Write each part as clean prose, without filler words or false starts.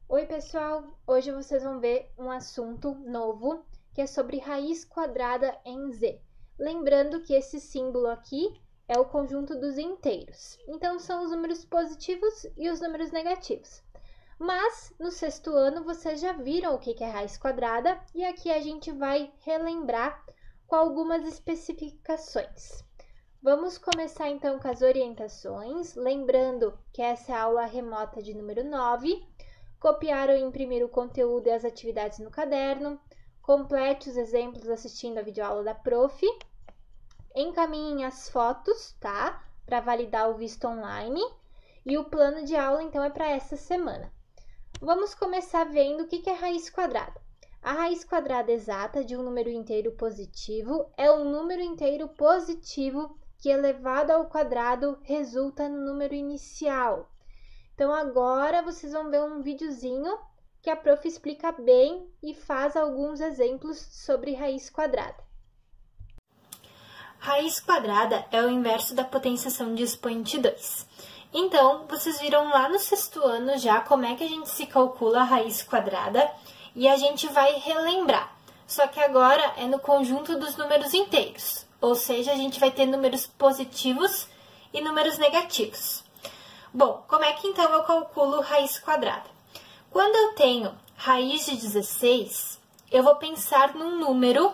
Oi pessoal, hoje vocês vão ver um assunto novo que é sobre raiz quadrada em Z. Lembrando que esse símbolo aqui é o conjunto dos inteiros, então são os números positivos e os números negativos. Mas no sexto ano vocês já viram o que é raiz quadrada e aqui a gente vai relembrar com algumas especificações. Vamos começar então com as orientações, lembrando que essa é a aula remota de número 9. Copiar ou imprimir o conteúdo e as atividades no caderno, complete os exemplos assistindo a videoaula da prof, encaminhem as fotos, tá? Para validar o visto online, e o plano de aula então é para essa semana. Vamos começar vendo o que é raiz quadrada. A raiz quadrada exata de um número inteiro positivo é um número inteiro positivo que elevado ao quadrado resulta no número inicial. Então, agora vocês vão ver um videozinho que a prof explica bem e faz alguns exemplos sobre raiz quadrada. Raiz quadrada é o inverso da potenciação de expoente 2. Então, vocês viram lá no sexto ano já como é que a gente se calcula a raiz quadrada e a gente vai relembrar. Só que agora é no conjunto dos números inteiros, ou seja, a gente vai ter números positivos e números negativos. Bom, como é que então eu calculo raiz quadrada? Quando eu tenho raiz de 16, eu vou pensar num número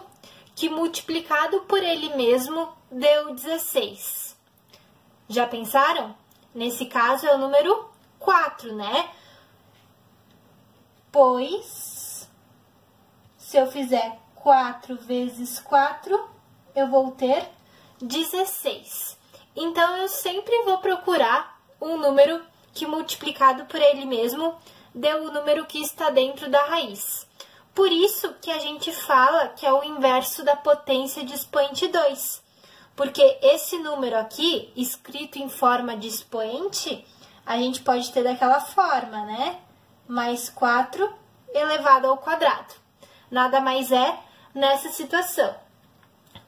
que multiplicado por ele mesmo deu 16. Já pensaram? Nesse caso é o número 4, né? Pois, se eu fizer 4 vezes 4, eu vou ter 16. Então, eu sempre vou procurar um número que multiplicado por ele mesmo deu o número que está dentro da raiz. Por isso que a gente fala que é o inverso da potência de expoente 2. Porque esse número aqui, escrito em forma de expoente, a gente pode ter daquela forma, né? Mais 4 elevado ao quadrado. Nada mais é nessa situação.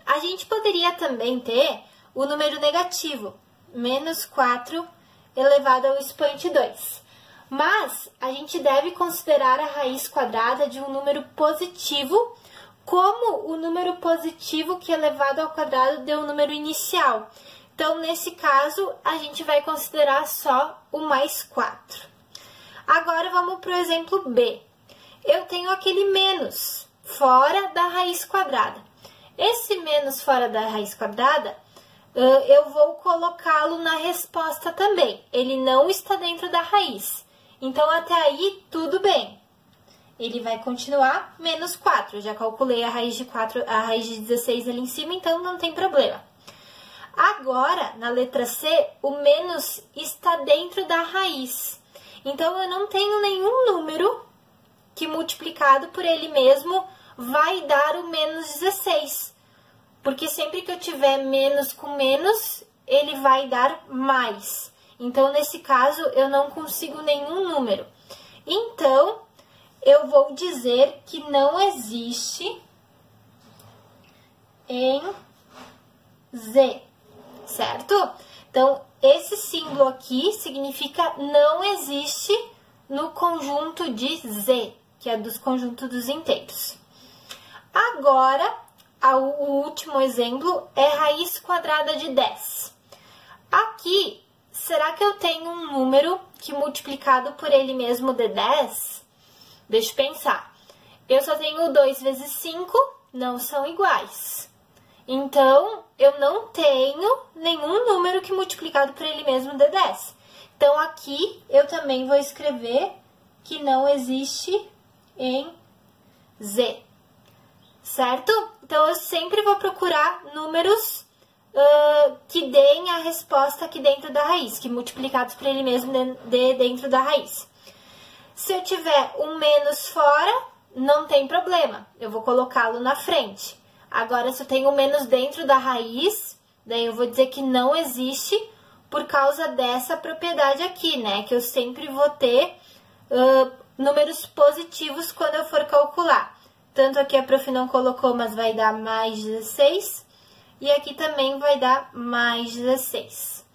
A gente poderia também ter o número negativo, menos 4 elevado ao expoente 2. Mas a gente deve considerar a raiz quadrada de um número positivo como o número positivo que elevado ao quadrado deu o número inicial. Então, nesse caso, a gente vai considerar só o mais 4. Agora, vamos para o exemplo B. Eu tenho aquele menos fora da raiz quadrada. Esse menos fora da raiz quadrada, eu vou colocá-lo na resposta também. Ele não está dentro da raiz. Então, até aí, tudo bem. Ele vai continuar menos 4. Eu já calculei a raiz de 4, a raiz de 16 ali em cima, então não tem problema. Agora, na letra C, o menos está dentro da raiz. Então, eu não tenho nenhum número que multiplicado por ele mesmo vai dar o menos 16. Porque sempre que eu tiver menos com menos, ele vai dar mais. Então, nesse caso, eu não consigo nenhum número. Então, eu vou dizer que não existe em Z, certo? Então, esse símbolo aqui significa não existe no conjunto de Z, que é dos conjuntos dos inteiros. Agora, o último exemplo é raiz quadrada de 10. Aqui, será que eu tenho um número que multiplicado por ele mesmo dê 10? Deixa eu pensar. Eu só tenho 2 vezes 5, não são iguais. Então, eu não tenho nenhum número que multiplicado por ele mesmo dê 10. Então, aqui eu também vou escrever que não existe em Z. Certo? Então, eu sempre vou procurar números que deem a resposta aqui dentro da raiz, que multiplicados por ele mesmo dê dentro da raiz. Se eu tiver um menos fora, não tem problema, eu vou colocá-lo na frente. Agora, se eu tenho um menos dentro da raiz, daí eu vou dizer que não existe por causa dessa propriedade aqui, né? Que eu sempre vou ter números positivos quando eu for calcular. Tanto aqui a prof não colocou, mas vai dar mais 16. E aqui também vai dar mais 16.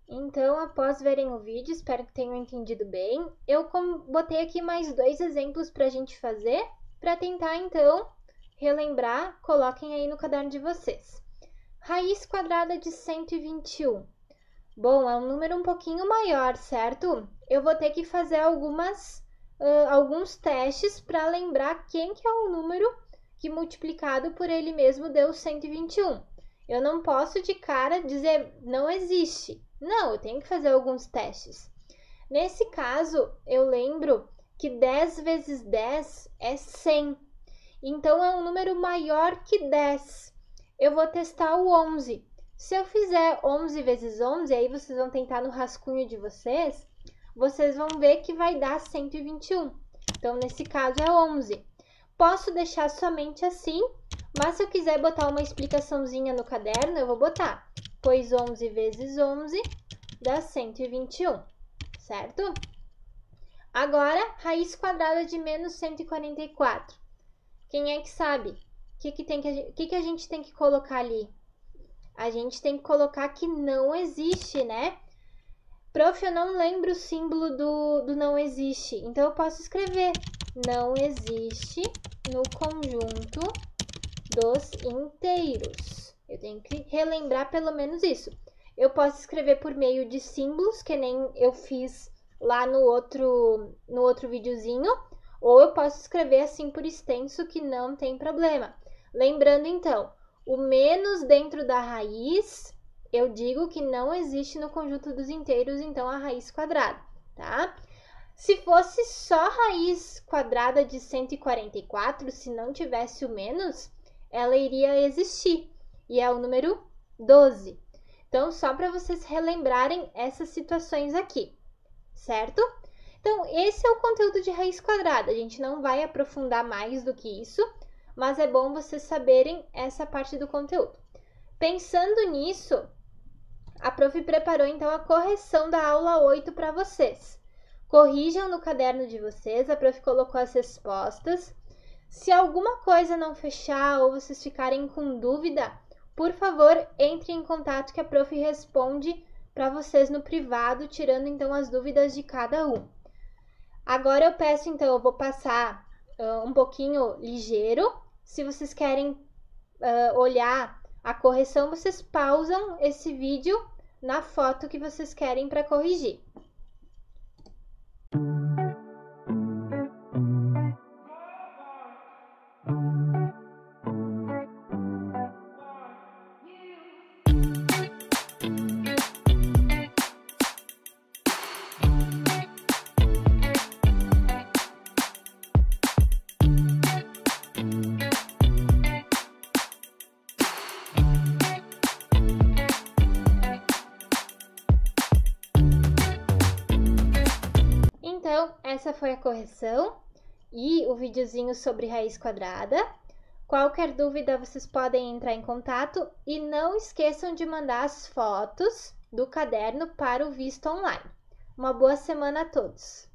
Então, após verem o vídeo, espero que tenham entendido bem. Eu botei aqui mais 2 exemplos para a gente fazer, para tentar, então, relembrar. Coloquem aí no caderno de vocês. Raiz quadrada de 121. Bom, é um número um pouquinho maior, certo? Eu vou ter que fazer alguns testes para lembrar quem que é o número que multiplicado por ele mesmo deu 121. Eu não posso de cara dizer não existe. Não, eu tenho que fazer alguns testes. Nesse caso, eu lembro que 10 vezes 10 é 100. Então, é um número maior que 10. Eu vou testar o 11. Se eu fizer 11 vezes 11, aí vocês vão tentar no rascunho de vocês, vocês vão ver que vai dar 121. Então, nesse caso, é 11. Posso deixar somente assim, mas se eu quiser botar uma explicaçãozinha no caderno, eu vou botar. Pois 11 vezes 11 dá 121, certo? Agora, raiz quadrada de menos 144. Quem é que sabe? O que a gente tem que colocar ali? A gente tem que colocar que não existe, né? Prof, eu não lembro o símbolo do não existe. Então, eu posso escrever não existe no conjunto dos inteiros. Eu tenho que relembrar pelo menos isso. Eu posso escrever por meio de símbolos, que nem eu fiz lá no outro videozinho, ou eu posso escrever assim por extenso, que não tem problema. Lembrando, então, o menos dentro da raiz, eu digo que não existe no conjunto dos inteiros, então a raiz quadrada, tá? Se fosse só raiz quadrada de 144, se não tivesse o menos, ela iria existir, e é o número 12. Então, só para vocês relembrarem essas situações aqui, certo? Então, esse é o conteúdo de raiz quadrada. A gente não vai aprofundar mais do que isso, mas é bom vocês saberem essa parte do conteúdo. Pensando nisso, a prof preparou então a correção da aula 8 para vocês. Corrijam no caderno de vocês, a prof colocou as respostas. Se alguma coisa não fechar ou vocês ficarem com dúvida, por favor, entre em contato que a prof responde para vocês no privado, tirando então as dúvidas de cada um. Agora eu peço então, eu vou passar um pouquinho ligeiro. Se vocês querem olhar a correção, vocês pausam esse vídeo na foto que vocês querem para corrigir. Então, essa foi a correção e o videozinho sobre raiz quadrada. Qualquer dúvida, vocês podem entrar em contato e não esqueçam de mandar as fotos do caderno para o Visto Online. Uma boa semana a todos!